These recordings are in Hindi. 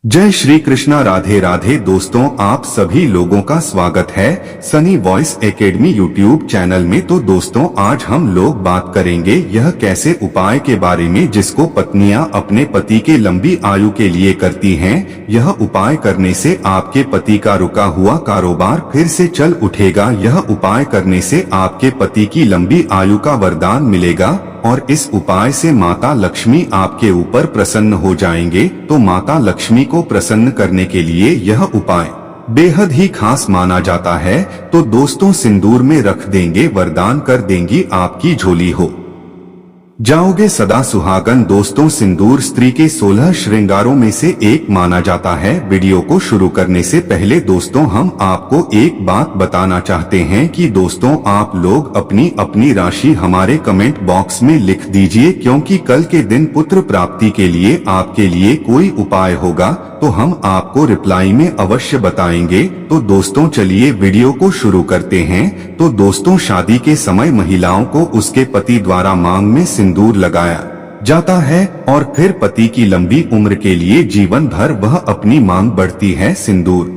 जय श्री कृष्णा। राधे राधे दोस्तों, आप सभी लोगों का स्वागत है Sunny voice academy YouTube channel में। तो दोस्तों, आज हम लोग बात करेंगे यह कैसे उपाय के बारे में जिसको पत्नियां अपने पति के लंबी आयु के लिए करती हैं। यह उपाय करने से आपके पति का रुका हुआ कारोबार फिर से चल उठेगा। यह उपाय करने से आपके पति की लंबी आयु का वरदान मिलेगा और इस उपाय से माता लक्ष्मी आपके ऊपर प्रसन्न हो जाएंगे। तो माता लक्ष्मी को प्रसन्न करने के लिए यह उपाय बेहद ही खास माना जाता है। तो दोस्तों, सिंदूर में रख देंगे, वरदान कर देंगी आपकी झोली हो जाओगे सदा सुहागन। दोस्तों, सिंदूर स्त्री के 16 श्रृंगारों में से एक माना जाता है। वीडियो को शुरू करने से पहले दोस्तों, हम आपको एक बात बताना चाहते हैं कि दोस्तों, आप लोग अपनी अपनी राशि हमारे कमेंट बॉक्स में लिख दीजिए, क्योंकि कल के दिन पुत्र प्राप्ति के लिए आपके लिए कोई उपाय होगा तो हम आपको रिप्लाई में अवश्य बताएंगे। तो दोस्तों, चलिए वीडियो को शुरू करते हैं। तो दोस्तों, शादी के समय महिलाओं को उसके पति द्वारा मांग में सिंदूर लगाया जाता है और फिर पति की लंबी उम्र के लिए जीवन भर वह अपनी मांग बढ़ती है। सिंदूर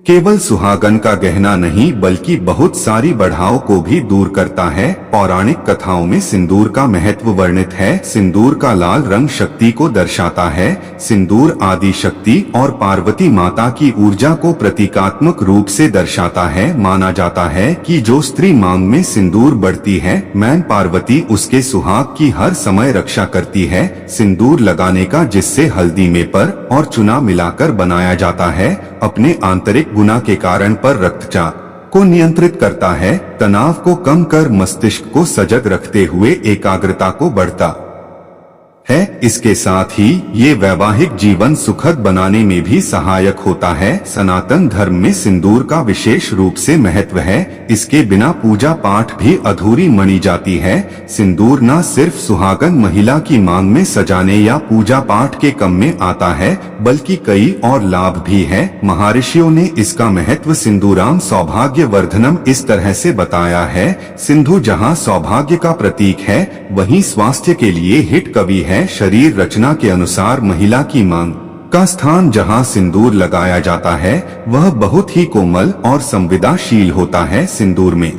केवल सुहागन का गहना नहीं बल्कि बहुत सारी बढ़ाव को भी दूर करता है। पौराणिक कथाओं में सिंदूर का महत्व वर्णित है। सिंदूर का लाल रंग शक्ति को दर्शाता है। सिंदूर आदि शक्ति और पार्वती माता की ऊर्जा को प्रतीकात्मक रूप से दर्शाता है। माना जाता है कि जो स्त्री मांग में सिंदूर बढ़ती है, मैन पार्वती उसके सुहाग की हर समय रक्षा करती है। सिंदूर लगाने का जिससे हल्दी में पर और चूना मिलाकर बनाया जाता है, अपने आंतरिक गुना के कारण पर रक्तचाप को नियंत्रित करता है, तनाव को कम कर मस्तिष्क को सजग रखते हुए एकाग्रता को बढ़ता है। इसके साथ ही ये वैवाहिक जीवन सुखद बनाने में भी सहायक होता है। सनातन धर्म में सिंदूर का विशेष रूप से महत्व है। इसके बिना पूजा पाठ भी अधूरी मानी जाती है। सिंदूर न सिर्फ सुहागन महिला की मांग में सजाने या पूजा पाठ के काम में आता है, बल्कि कई और लाभ भी है। महर्षियों ने इसका महत्व सिंदूराम सौभाग्य वर्धनम इस तरह से बताया है। सिंधु जहाँ सौभाग्य का प्रतीक है, वहीं स्वास्थ्य के लिए हित कवि है। शरीर रचना के अनुसार महिला की मांग का स्थान जहां सिंदूर लगाया जाता है, वह बहुत ही कोमल और संवेदनशील होता है। सिंदूर में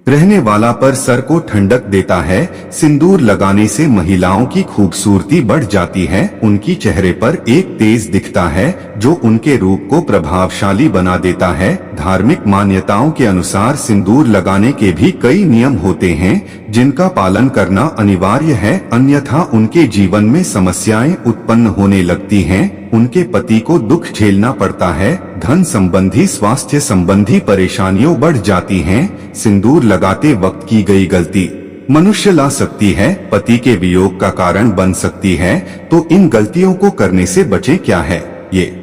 रहने वाला पर सर को ठंडक देता है। सिंदूर लगाने से महिलाओं की खूबसूरती बढ़ जाती है। उनकी चेहरे पर एक तेज दिखता है जो उनके रूप को प्रभावशाली बना देता है। धार्मिक मान्यताओं के अनुसार सिंदूर लगाने के भी कई नियम होते हैं जिनका पालन करना अनिवार्य है, अन्यथा उनके जीवन में समस्याएं उत्पन्न होने लगती हैं। उनके पति को दुख झेलना पड़ता है, धन संबंधी स्वास्थ्य संबंधी परेशानियों बढ़ जाती हैं। सिंदूर लगाते वक्त की गई गलती मनुष्य ला सकती है, पति के वियोग का कारण बन सकती है। तो इन गलतियों को करने से बचें। क्या है ये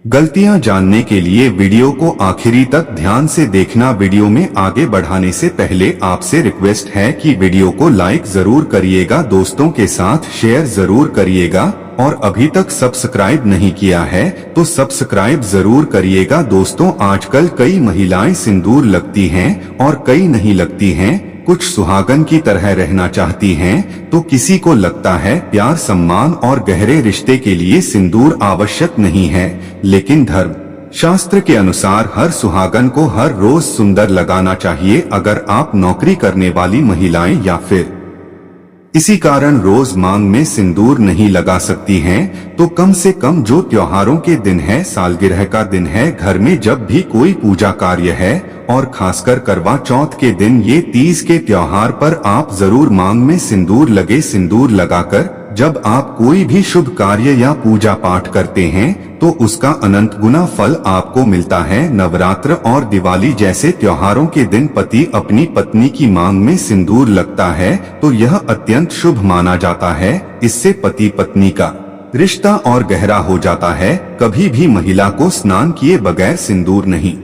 गलतियां? जानने के लिए वीडियो को आखिरी तक ध्यान से देखना। वीडियो में आगे बढ़ाने से पहले आपसे रिक्वेस्ट है कि वीडियो को लाइक जरूर करिएगा, दोस्तों के साथ शेयर जरूर करिएगा और अभी तक सब्सक्राइब नहीं किया है तो सब्सक्राइब जरूर करिएगा। दोस्तों, आजकल कई महिलाएं सिंदूर लगती हैं और कई नहीं लगती हैं। कुछ सुहागन की तरह रहना चाहती हैं तो किसी को लगता है प्यार, सम्मान और गहरे रिश्ते के लिए सिंदूर आवश्यक नहीं है। लेकिन धर्म शास्त्र के अनुसार हर सुहागन को हर रोज सुंदर लगाना चाहिए। अगर आप नौकरी करने वाली महिलाएं या फिर इसी कारण रोज मांग में सिंदूर नहीं लगा सकती हैं, तो कम से कम जो त्योहारों के दिन है, सालगिरह का दिन है, घर में जब भी कोई पूजा कार्य है और खासकर करवा चौथ के दिन, ये तीज के त्योहार पर आप जरूर मांग में सिंदूर लगे। सिंदूर लगाकर जब आप कोई भी शुभ कार्य या पूजा पाठ करते हैं तो उसका अनंत गुना फल आपको मिलता है। नवरात्र और दिवाली जैसे त्योहारों के दिन पति अपनी पत्नी की मांग में सिंदूर लगता है तो यह अत्यंत शुभ माना जाता है। इससे पति पत्नी का रिश्ता और गहरा हो जाता है। कभी भी महिला को स्नान किए बगैर सिंदूर नहीं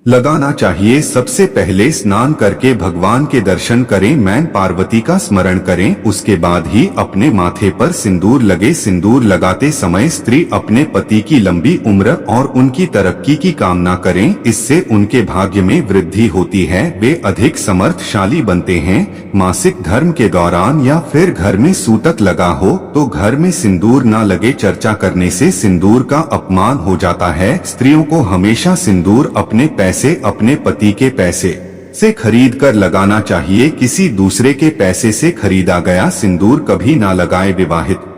लगाना चाहिए। सबसे पहले स्नान करके भगवान के दर्शन करें, मैन पार्वती का स्मरण करें, उसके बाद ही अपने माथे पर सिंदूर लगे। सिंदूर लगाते समय स्त्री अपने पति की लंबी उम्र और उनकी तरक्की की कामना करें, इससे उनके भाग्य में वृद्धि होती है, वे अधिक समर्थशाली बनते हैं। मासिक धर्म के दौरान या फिर घर में सूतक लगा हो तो घर में सिंदूर न लगे, चर्चा करने से सिंदूर का अपमान हो जाता है। स्त्रियों को हमेशा सिंदूर अपने अपने पति के पैसे से खरीद कर लगाना चाहिए, किसी दूसरे के पैसे से खरीदा गया सिंदूर कभी ना लगाए। विवाहित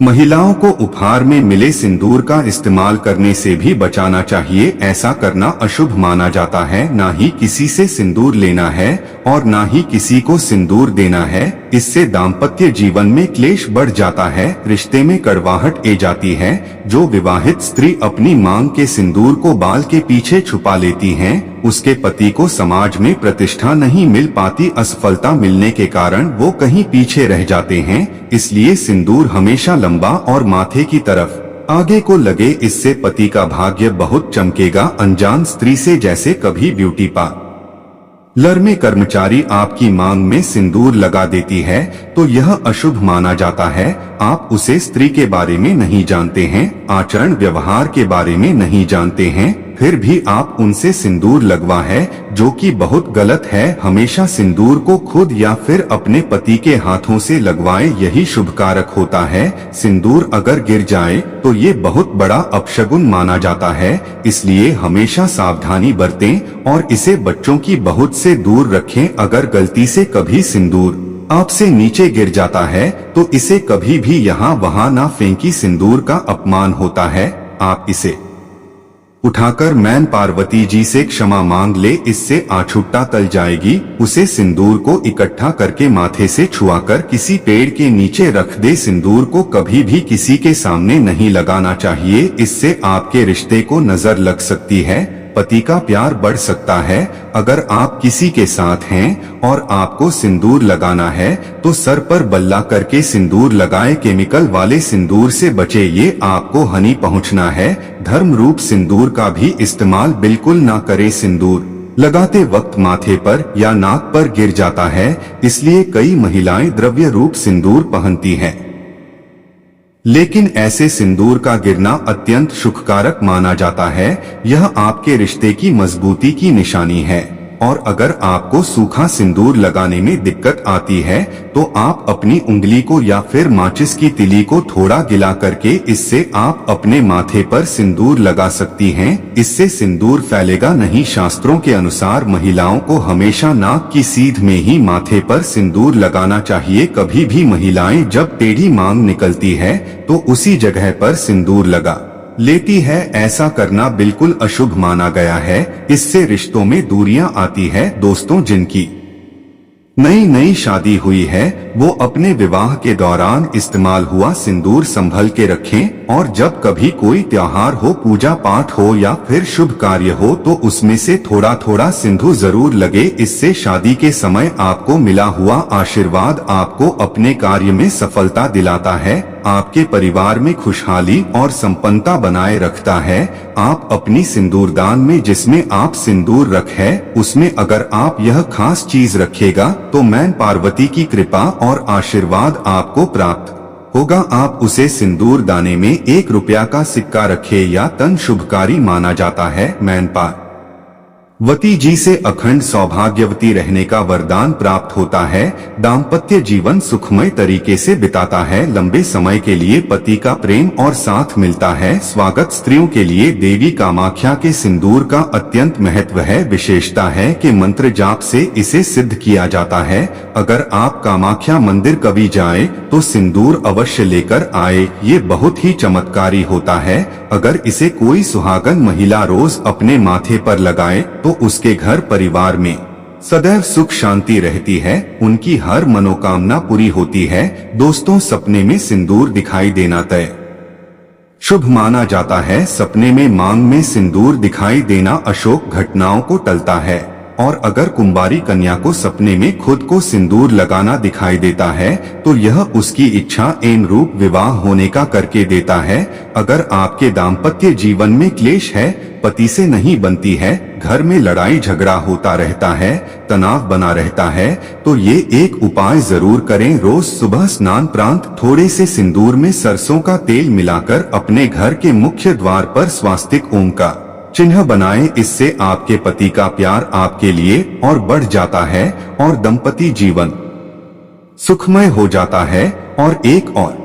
महिलाओं को उपहार में मिले सिंदूर का इस्तेमाल करने से भी बचाना चाहिए, ऐसा करना अशुभ माना जाता है। ना ही किसी से सिंदूर लेना है और ना ही किसी को सिंदूर देना है, इससे दाम्पत्य जीवन में क्लेश बढ़ जाता है, रिश्ते में कड़वाहट आ जाती है। जो विवाहित स्त्री अपनी मांग के सिंदूर को बाल के पीछे छुपा लेती हैं, उसके पति को समाज में प्रतिष्ठा नहीं मिल पाती, असफलता मिलने के कारण वो कहीं पीछे रह जाते हैं। इसलिए सिंदूर हमेशा लंबा और माथे की तरफ आगे को लगे, इससे पति का भाग्य बहुत चमकेगा। अनजान स्त्री से जैसे कभी ब्यूटी पार्लर में कर्मचारी आपकी मांग में सिंदूर लगा देती है तो यह अशुभ माना जाता है। आप उसे स्त्री के बारे में नहीं जानते हैं, आचरण व्यवहार के बारे में नहीं जानते हैं, फिर भी आप उनसे सिंदूर लगवा है, जो कि बहुत गलत है। हमेशा सिंदूर को खुद या फिर अपने पति के हाथों से लगवाए, यही शुभकारक होता है। सिंदूर अगर गिर जाए तो ये बहुत बड़ा अपशगुन माना जाता है, इसलिए हमेशा सावधानी बरतें और इसे बच्चों की बहुत से दूर रखें। अगर गलती से कभी सिंदूर आपसे नीचे गिर जाता है तो इसे कभी भी यहाँ वहाँ ना फेंकी, सिंदूर का अपमान होता है। आप इसे उठाकर मैन पार्वती जी से क्षमा मांग ले, इससे आछुट्टा टल जाएगी। उसे सिंदूर को इकट्ठा करके माथे से छुआकर किसी पेड़ के नीचे रख दे। सिंदूर को कभी भी किसी के सामने नहीं लगाना चाहिए, इससे आपके रिश्ते को नजर लग सकती है, पति का प्यार बढ़ सकता है। अगर आप किसी के साथ हैं और आपको सिंदूर लगाना है तो सर पर बल्ला करके सिंदूर लगाएं, केमिकल वाले सिंदूर से बचे, ये आपको हानि पहुंचना है। धर्म रूप सिंदूर का भी इस्तेमाल बिल्कुल ना करें। सिंदूर लगाते वक्त माथे पर या नाक पर गिर जाता है, इसलिए कई महिलाएं द्रव्य रूप सिंदूर पहनती हैं, लेकिन ऐसे सिंदूर का गिरना अत्यंत सुखकारक माना जाता है। यह आपके रिश्ते की मजबूती की निशानी है। और अगर आपको सूखा सिंदूर लगाने में दिक्कत आती है तो आप अपनी उंगली को या फिर माचिस की तिली को थोड़ा गिला करके इससे आप अपने माथे पर सिंदूर लगा सकती हैं, इससे सिंदूर फैलेगा नहीं। शास्त्रों के अनुसार महिलाओं को हमेशा नाक की सीध में ही माथे पर सिंदूर लगाना चाहिए। कभी भी महिलाएं जब टेढ़ी मांग निकलती है तो उसी जगह पर सिंदूर लगा लेती है, ऐसा करना बिल्कुल अशुभ माना गया है, इससे रिश्तों में दूरियां आती है। दोस्तों, जिनकी नई शादी हुई है वो अपने विवाह के दौरान इस्तेमाल हुआ सिंदूर संभल के रखें और जब कभी कोई त्योहार हो, पूजा पाठ हो या फिर शुभ कार्य हो तो उसमें से थोड़ा थोड़ा सिंदूर जरूर लगे। इससे शादी के समय आपको मिला हुआ आशीर्वाद आपको अपने कार्य में सफलता दिलाता है, आपके परिवार में खुशहाली और संपन्नता बनाए रखता है। आप अपनी सिंदूरदान में जिसमें आप सिंदूर रखे उसमें अगर आप यह खास चीज रखेगा तो मैन पार्वती की कृपा और आशीर्वाद आपको प्राप्त होगा। आप उसे सिंदूर दाने में 1 रुपया का सिक्का रखे या तन शुभकारी माना जाता है। मैन पार्वती जी से अखंड सौभाग्यवती रहने का वरदान प्राप्त होता है, दाम्पत्य जीवन सुखमय तरीके से बिताता है, लंबे समय के लिए पति का प्रेम और साथ मिलता है। स्वागत स्त्रियों के लिए देवी कामाख्या के सिंदूर का अत्यंत महत्व है। विशेषता है कि मंत्र जाप से इसे सिद्ध किया जाता है। अगर आप कामाख्या मंदिर कभी जाए तो सिंदूर अवश्य लेकर आए, ये बहुत ही चमत्कारी होता है। अगर इसे कोई सुहागन महिला रोज अपने माथे पर लगाए तो उसके घर परिवार में सदैव सुख शांति रहती है, उनकी हर मनोकामना पूरी होती है। दोस्तों, सपने में सिंदूर दिखाई देना तय शुभ माना जाता है। सपने में मांग में सिंदूर दिखाई देना अशुभ घटनाओं को टलता है और अगर कुंवारी कन्या को सपने में खुद को सिंदूर लगाना दिखाई देता है तो यह उसकी इच्छा एन रूप विवाह होने का करके देता है। अगर आपके दाम्पत्य जीवन में क्लेश है, पति से नहीं बनती है, घर में लड़ाई झगड़ा होता रहता है, तनाव बना रहता है, तो ये एक उपाय जरूर करें। रोज सुबह स्नान प्रांत थोड़े से सिंदूर में सरसों का तेल मिलाकर अपने घर के मुख्य द्वार पर स्वास्तिक ओम का चिन्ह बनाएं। इससे आपके पति का प्यार आपके लिए और बढ़ जाता है और दंपति जीवन सुखमय हो जाता है। और एक और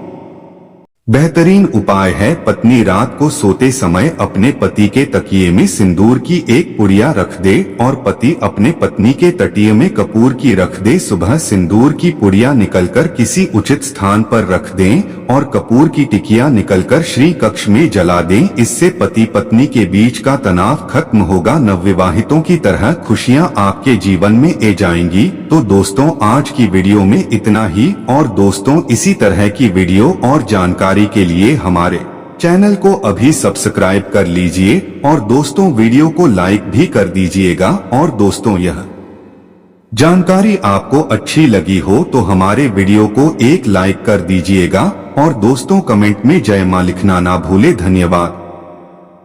बेहतरीन उपाय है, पत्नी रात को सोते समय अपने पति के तकिए में सिंदूर की एक पुड़िया रख दे और पति अपने पत्नी के तकिए में कपूर की रख दे। सुबह सिंदूर की पुड़िया निकलकर किसी उचित स्थान पर रख दें और कपूर की टिकिया निकलकर श्री कक्ष में जला दें। इससे पति पत्नी के बीच का तनाव खत्म होगा। नवविवाहितों की तरह खुशियां आपके जीवन में आ जाएंगी। तो दोस्तों, आज की वीडियो में इतना ही। और दोस्तों, इसी तरह की वीडियो और जानकारी के लिए हमारे चैनल को अभी सब्सक्राइब कर लीजिए और दोस्तों वीडियो को लाइक भी कर दीजिएगा। और दोस्तों, यह जानकारी आपको अच्छी लगी हो तो हमारे वीडियो को एक लाइक कर दीजिएगा और दोस्तों कमेंट में जय मां लिखना ना भूले। धन्यवाद।